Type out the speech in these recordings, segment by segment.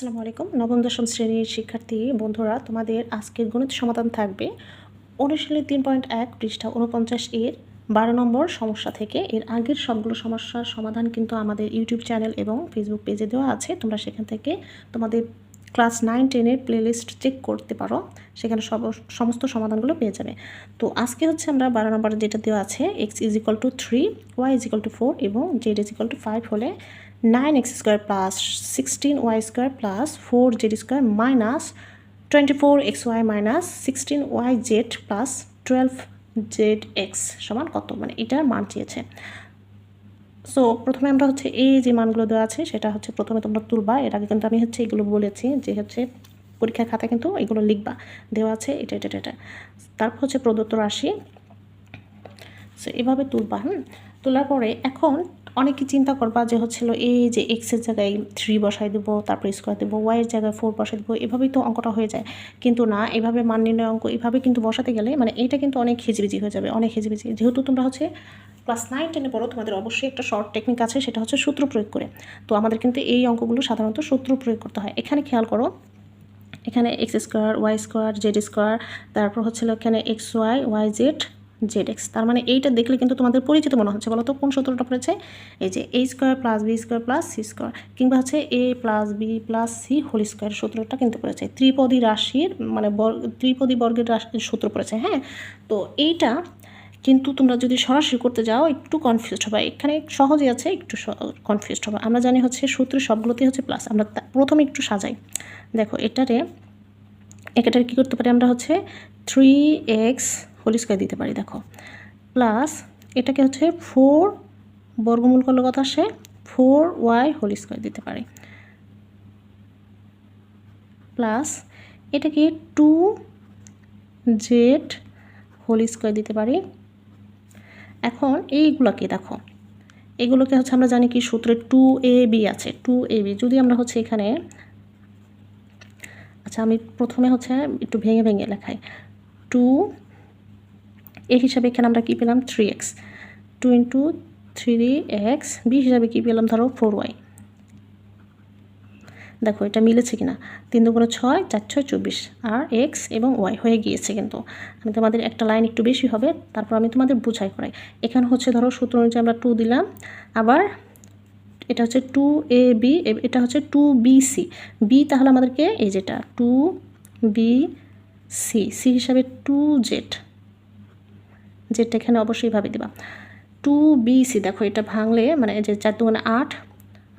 আসসালামু আলাইকুম। নবম দশম শ্রেণীর শিক্ষার্থী বন্ধুরা, তোমাদের আজকের গণিত সমাধান থাকবে অনুশীলনী 3.1 পৃষ্ঠা 49 এর 12 নম্বর সমস্যা থেকে। এর আগের সবগুলো সমস্যার সমাধান কিন্তু আমাদের ইউটিউব চ্যানেল এবং ফেসবুক পেজে দেওয়া আছে। তোমরা সেখান থেকে তোমাদের ক্লাস 9-10 এর প্লেলিস্ট চেক করতে পারো, সেখানে সমস্ত সমাধানগুলো পেয়ে যাবে। তো আজকে হচ্ছে আমরা 12 নম্বরে যেটা দেওয়া আছে, x = 3, y = 4 এবং z = 5 হলে 9x² plus 16y² plus 4z² minus 24xy minus 16yz plus 12zx সমান কত, মানে এটার মান চেয়েছে। সো প্রথমে আমরা হচ্ছে এই যে মানগুলো দেওয়া আছে সেটা হচ্ছে প্রথমে তোমরা তুলবা। এর আগে কিন্তু আমি হচ্ছে এগুলো বলেছি যে হচ্ছে পরীক্ষার খাতায় কিন্তু এগুলো লিখবা, দেওয়া আছে এটা এটা এটা। তারপর হচ্ছে প্রদত্ত রাশি, সো এভাবে তুলবা। তোলার পরে এখন অনেকে চিন্তা করবা যে হচ্ছিল এই যে এক্সের জায়গায় 3 বসাই দেবো, তারপর স্কোয়ার দেবো, ওয়াইয়ের জায়গায় 4 বসাই দেবো, এভাবেই তো অঙ্কটা হয়ে যায়। কিন্তু না, এভাবে মান নির্ণয় অঙ্ক এভাবে কিন্তু বসাতে গেলে মানে এটা কিন্তু অনেক হিজিবিজি হয়ে যাবে, অনেক হিজিবিজি। যেহেতু তোমরা হচ্ছে ক্লাস 9-10 পড়ো, তোমাদের অবশ্যই একটা শর্ট টেকনিক আছে, সেটা হচ্ছে সূত্র প্রয়োগ করে। তো আমাদের কিন্তু এই অঙ্কগুলো সাধারণত সূত্র প্রয়োগ করতে হয়। এখানে খেয়াল করো, এখানে x², y², z², তারপর হচ্ছিল এখানে xy, yz, zx। তার মানে এইটা দেখলে কিন্তু তোমাদের পরিচিত মনে হচ্ছে। বলো তো কোন সূত্রটা পড়েছে? এই যে a² + b² + c², কিংবা হচ্ছে a + b + c whole square সূত্রটা কিন্তু পড়েছে। ত্রিপদী রাশির মানে ত্রিপদী বর্গের রাশির সূত্র পড়েছে। হ্যাঁ, তো এইটা কিন্তু তোমরা যদি সরাসরি করতে যাও একটু কনফিউজড হবে। এখানে সহজে আছে, একটু কনফিউজড হবে। আমরা জানি হচ্ছে সূত্র সবগুলোতেই হচ্ছে প্লাস। আমরা প্রথমে একটু সাজাই। দেখো এটারে কী করতে পারি আমরা, হচ্ছে 3x হোল স্কোয়ার দিতে পারি। দেখো প্লাস এটাকে হচ্ছে 4 বর্গমূল করলে কত আসে, 4y হোল স্কোয়ার দিতে পারি, প্লাস এটাকে 2z হোল স্কোয়ার দিতে পারি। এখন এইগুলোকে দেখো, এগুলোকে হচ্ছে আমরা জানি কি সূত্রে 2ab আছে, 2ab যদি আমরা হচ্ছে এখানে, আচ্ছা আমি প্রথমে হচ্ছে একটু ভেঙে ভেঙে লেখাই। 2 এই হিসাবে এখানে আমরা কী পেলাম, 3x, 2 × 3x, b হিসাবে কী পেলাম, ধরো 4y। দেখো এটা মিলেছে কিনা, 3 × 6, 4 × 6 = 24, আর x এবং y হয়ে গিয়েছে। কিন্তু আমি তোমাদের একটা লাইন একটু বেশি হবে, তারপর আমি তোমাদের বুঝাই করাই। এখানে হচ্ছে ধরো সূত্র অনুযায়ী আমরা 2 দিলাম, আবার এটা হচ্ছে 2ab, এটা হচ্ছে 2bc, b তাহলে আমাদেরকে এই যেটা 2bc, c হিসাবে 2z, যেটা এখানে অবশ্যই ভাবে দেবা 2bc। দেখো এটা ভাঙলে মানে যে 4 × 2 = 8,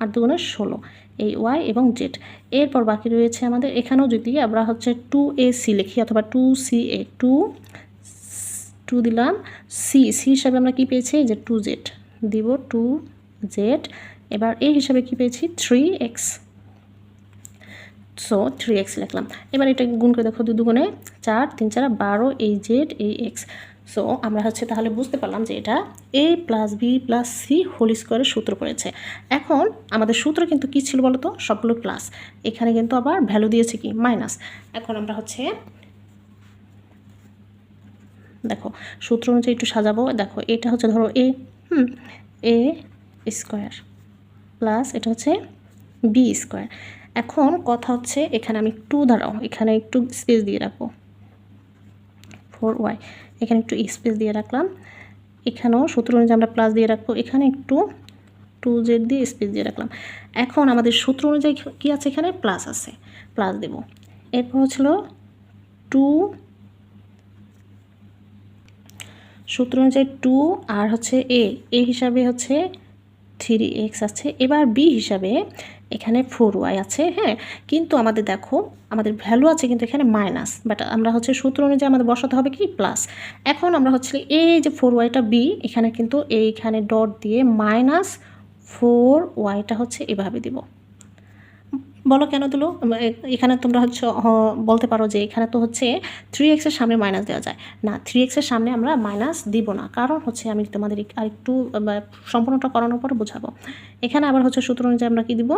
8 × 2 = 16, এই y এবং z। এরপর বাকি রয়েছে আমাদের, এখানেও যদি আমরা হচ্ছে 2ac লিখি অথবা 2ca, 2 দিলাম, c হিসাবে আমরা কি পেয়েছি, যে 2z দিব, 2z। এবার এই হিসাবে কি পেয়েছি, 3x, সো 3x লিখলাম। এবার এটা গুণ করে দেখো, 2 × 2 = 4, 3 × 4 = 12, এই z এই x। সো আমরা হচ্ছে তাহলে বুঝতে পারলাম যে এটা a + b + c হোল স্কোয়ারের সূত্র পড়েছে। এখন আমাদের সূত্র কিন্তু কী ছিল বলো তো, সবগুলো প্লাস, এখানে কিন্তু আবার ভ্যালু দিয়েছে কি, মাইনাস। এখন আমরা হচ্ছে দেখো সূত্র অনুযায়ী একটু সাজাবো। দেখো এটা হচ্ছে ধরো a² প্লাস এটা হচ্ছে b²। এখন কথা হচ্ছে এখানে আমি একটু দাঁড়াও, এখানে একটু স্পেস দিয়ে রাখবো, 4y, এখানে একটু স্পেস দিয়ে রাখলাম। এখানেও সূত্র অনুযায়ী আমরা প্লাস দিয়ে রাখবো, এখানে একটু 2z দিয়ে স্পেস দিয়ে রাখলাম। এখন আমাদের সূত্র অনুযায়ী কী আছে, এখানে প্লাস আছে, প্লাস দেব। এরপর হচ্ছিল 2, সূত্র অনুযায়ী 2 আর হচ্ছে a হিসাবে হচ্ছে 3x আছে। এবার b হিসাবে এখানে 4y আছে। হ্যাঁ, কিন্তু আমাদের দেখো আমাদের ভ্যালু আছে কিন্তু এখানে মাইনাস, বাট আমরা হচ্ছে সূত্র অনুযায়ী আমাদের বসাতে হবে কি, প্লাস। এখন আমরা হচ্ছে এই যে 4yটা b, এখানে কিন্তু এইখানে ডট দিয়ে -4yটা হচ্ছে এভাবে দিব। বলো কেন দিল, এখানে তোমরা হচ্ছে বলতে পারো যে এখানে তো হচ্ছে 3x এর সামনে মাইনাস দেওয়া যায় না, 3x এর সামনে আমরা মাইনাস দিব না, কারণ হচ্ছে আমি তোমাদের আরেকটু সম্পূর্ণটা করানোর পরে বোঝাবো। এখানে আবার হচ্ছে সূত্র অনুযায়ী আমরা কি দিব,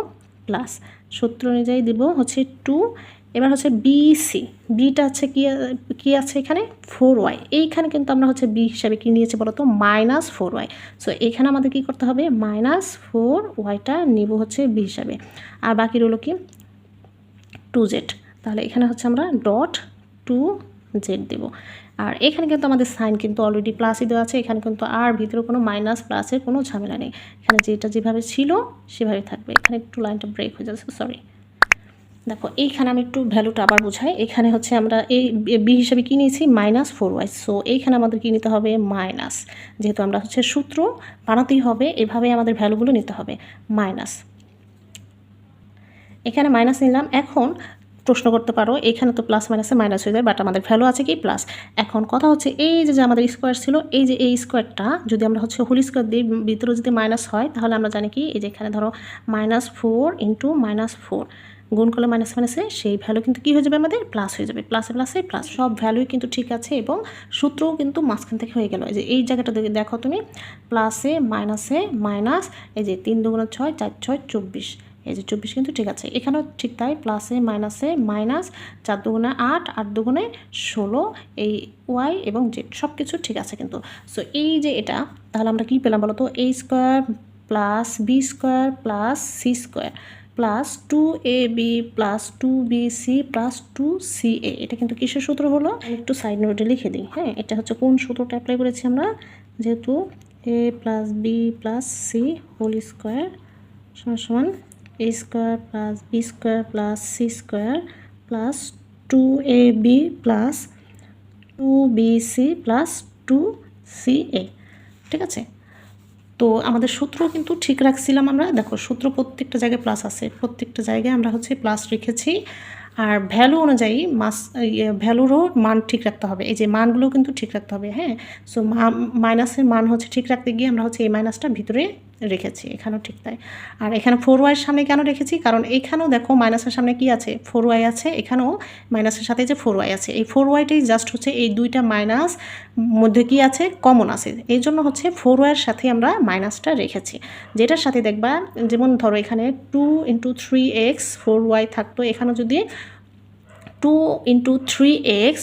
প্লাস, সূত্র অনুযায়ী দিব হচ্ছে 2। এবার হচ্ছে বিসি, বিটা হচ্ছে কি আছে এখানে, 4y। এইখানে কিন্তু আমরা হচ্ছে বি হিসাবে কি নিয়েছি বলো তো, -4y। সো এখানে আমাদের কি করতে হবে, -4yটা নিব হচ্ছে বি হিসাবে। আর বাকি রইল কি, 2z। তাহলে এখানে হচ্ছে আমরা ডট 2z দেব। আর এখানে কিন্তু আমাদের সাইন কিন্তু অলরেডি প্লাসই দেওয়া আছে, এখানে কিন্তু আর ভিতরে কোনো মাইনাস প্লাসের কোনো ঝামেলা নেই, এখানে যেটা যেভাবে ছিল সেভাবে থাকবে। এখানে একটু লাইনটা ব্রেক হয়ে যাচ্ছে, সরি। দেখো এইখানে আমি একটু ভ্যালুটা আবার বোঝাই। এখানে হচ্ছে আমরা এই বি হিসাবে কী নিয়েছি -4y। সো এইখানে আমাদের কী নিতে হবে মাইনাস, যেহেতু আমরা হচ্ছে সূত্র বানাতেই হবে, এভাবে আমাদের ভ্যালুগুলো নিতে হবে মাইনাস। এখানে মাইনাস নিলাম। এখন প্রশ্ন করতে পারো এখানে তো প্লাস মাইনাসে মাইনাস হয়ে যায়, বাট আমাদের ভ্যালু আছে কি প্লাস। এখন কথা হচ্ছে এই যে আমাদের স্কোয়ার ছিল, এই যে এই স্কোয়ারটা যদি আমরা হচ্ছে হোল স্কোয়ার দিই, ভিতরে যদি মাইনাস হয় তাহলে আমরা জানি কি এই যে এখানে ধরো -4 × -4 গুণ করলে মাইনাস মাইনাসে সেই ভ্যালু কিন্তু কী হয়ে যাবে আমাদের প্লাস হয়ে যাবে, প্লাসে প্লাসে প্লাস, সব ভ্যালুই কিন্তু ঠিক আছে এবং সূত্রও কিন্তু মাঝখান থেকে হয়ে গেল। এই যে এই জায়গাটা দেখো তুমি, প্লাসে মাইনাসে মাইনাস, এই যে 3 × 6 = 4 × 6 = 24, এই যে 24 কিন্তু ঠিক আছে। এখানেও ঠিক তাই, প্লাসে মাইনাসে মাইনাস, 4 × 2 = 8, 8 × 2 = 16, এই ওয়াই এবং জেড সব কিছু ঠিক আছে কিন্তু। সো এই যে এটা, তাহলে আমরা কী পেলাম বলো তো, a² + b² + c² plus 2ab plus 2bc plus 2ca। এটা কিন্তু কিসের সূত্র হলো, একটু সাইড নোটে লিখে দিই। হ্যাঁ, এটা হচ্ছে কোন সূত্রটা অ্যাপ্লাই করেছি আমরা, যেহেতু a plus b plus c whole square সমান a² plus b² plus c² plus 2ab plus 2bc plus 2ca। ঠিক আছে, তো আমাদের সূত্র কিন্তু ঠিক রাখছিলাম আমরা। দেখো সূত্র প্রত্যেকটা জায়গায় প্লাস আছে, প্রত্যেকটা জায়গায় আমরা হচ্ছে প্লাস রেখেছি। আর ভ্যালু অনুযায়ী ভ্যালুরও মান ঠিক রাখতে হবে, এই যে মানগুলো কিন্তু ঠিক রাখতে হবে। হ্যাঁ, সো মাইনাসের মান হচ্ছে ঠিক রাখতে গিয়ে আমরা হচ্ছে এই মাইনাসটা ভিতরে রেখেছি, এখানেও ঠিক তাই। আর এখানে 4y সামনে কেন রেখেছি, কারণ এখানেও দেখো মাইনাসের সামনে কি আছে 4y আছে, এখানেও মাইনাসের সাথে যে 4y আছে, এই 4yটাই জাস্ট হচ্ছে এই দুইটা মাইনাস মধ্যে কি আছে কমন আছে, এই জন্য হচ্ছে 4y-এর সাথে আমরা মাইনাসটা রেখেছি। যেটার সাথে দেখবা, যেমন ধরো এখানে 2 × 3x 4y থাকতো, এখানে যদি 2 × 3x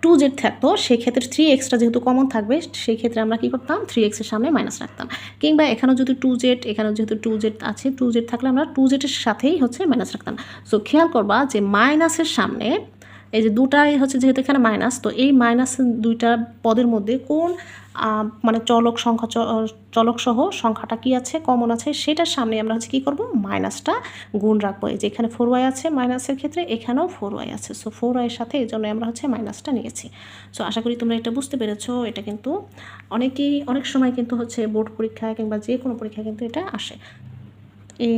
2z থাকতো, সেক্ষেত্রে 3xটা যেহেতু কমন থাকবে, সেই ক্ষেত্রে আমরা কী করতাম 3x-এর সামনে মাইনাস রাখতাম। কিংবা এখানেও যদি 2z, এখানেও যেহেতু 2z আছে, 2z থাকলে আমরা 2z-এর সাথেই হচ্ছে মাইনাস রাখতাম। সো খেয়াল করবা যে মাইনাসের সামনে এই যে দুটাই হচ্ছে, যেহেতু এখানে মাইনাস, তো এই মাইনাস দুইটা পদের মধ্যে কোন মানে চলক সহ সংখ্যাটা কি আছে কমন আছে, সেটার সামনে আমরা হচ্ছে কী করবো মাইনাসটা গুণ রাখবো। এই যে এখানে 4y আছে মাইনাসের ক্ষেত্রে, এখানেও 4y আছে, সো 4y-এর সাথে এই জন্য আমরা হচ্ছে মাইনাসটা নিয়েছি। সো আশা করি তোমরা এটা বুঝতে পেরেছো। এটা কিন্তু অনেক সময় কিন্তু হচ্ছে বোর্ড পরীক্ষায় কিংবা যে কোনো পরীক্ষায় কিন্তু এটা আসে। এ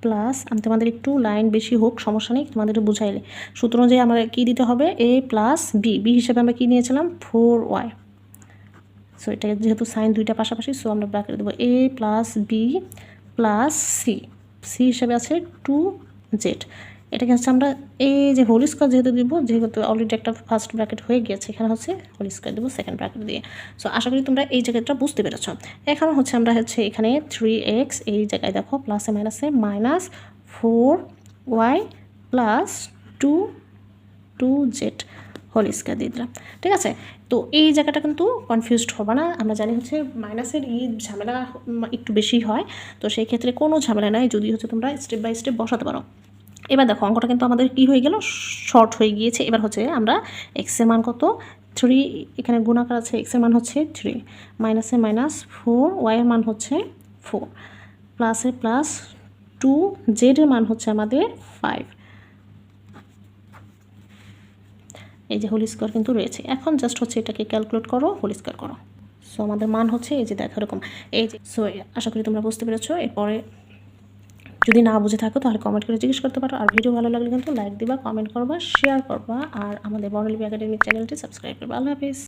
প্লাস, আমি তোমাদের একটু লাইন বেশি হোক সমস্যা নেই, তোমাদের বুঝাইলে সূত্র অনুযায়ী আমরা কী দিতে হবে, a প্লাস বি হিসেবে আমরা কী নিয়েছিলাম 4y। সো এটা যেহেতু সাইন দুইটা পাশাপাশি, সো আমরা ব্র্যাকেট দেবো a plus b plus c হিসেবে আছে 2z। এটাকে হচ্ছে আমরা এই যে হোল স্কোয়ার যেহেতু অলরেডি একটা ফার্স্ট ব্র্যাকেট হয়ে গিয়েছে, এখানে হচ্ছে হোল স্কোয়ার দেবো সেকেন্ড ব্র্যাকেট দিয়ে। সো আশা করি তোমরা এই জায়গাটা বুঝতে পেরেছো। এখন হচ্ছে আমরা হচ্ছে এখানে 3x, এই জায়গায় দেখো প্লাসে মাইনাসে -4y plus 2z whole square দিয়ে দিলাম। ঠিক আছে, তো এই জায়গাটা কিন্তু কনফিউজড হবে না। আমরা জানি হচ্ছে মাইনাসের ঝামেলা একটু বেশি হয়, তো সেই ক্ষেত্রে কোনো ঝামেলা নাই যদি হচ্ছে তোমরা স্টেপ বাই স্টেপ বসাতে পারো। এবার দেখো অঙ্কটা কিন্তু আমাদের কি হয়ে গেল, শর্ট হয়ে গিয়েছে। এবার হচ্ছে আমরা এক্সের মান কত 3, এখানে গুণাকার আছে, এক্সের মান হচ্ছে 3, মাইনাসে -4, ওয়াইয়ের মান হচ্ছে 4, প্লাসে প্লাস 2, জেডের মান হচ্ছে আমাদের 5। এই যে হোল স্কোয়ার কিন্তু রয়েছে। এখন জাস্ট হচ্ছে এটাকে ক্যালকুলেট করো, হোল স্কোয়ার করো। সো আমাদের মান হচ্ছে এই যে দেখো এরকম। এই যে, সো আশা করি তোমরা বুঝতে পেরেছো। এরপরে যদি না বুঝে থাকো তাহলে কমেন্ট করে জিজ্ঞেস করতে পারো। আর ভিডিও ভালো লাগলে কিন্তু লাইক দিবা, কমেন্ট করবা, শেয়ার করবা, আর আমাদের বর্ণলিপি একাডেমিক চ্যানেলটি সাবস্ক্রাইব করবা। আল্লাহ হাফিজ।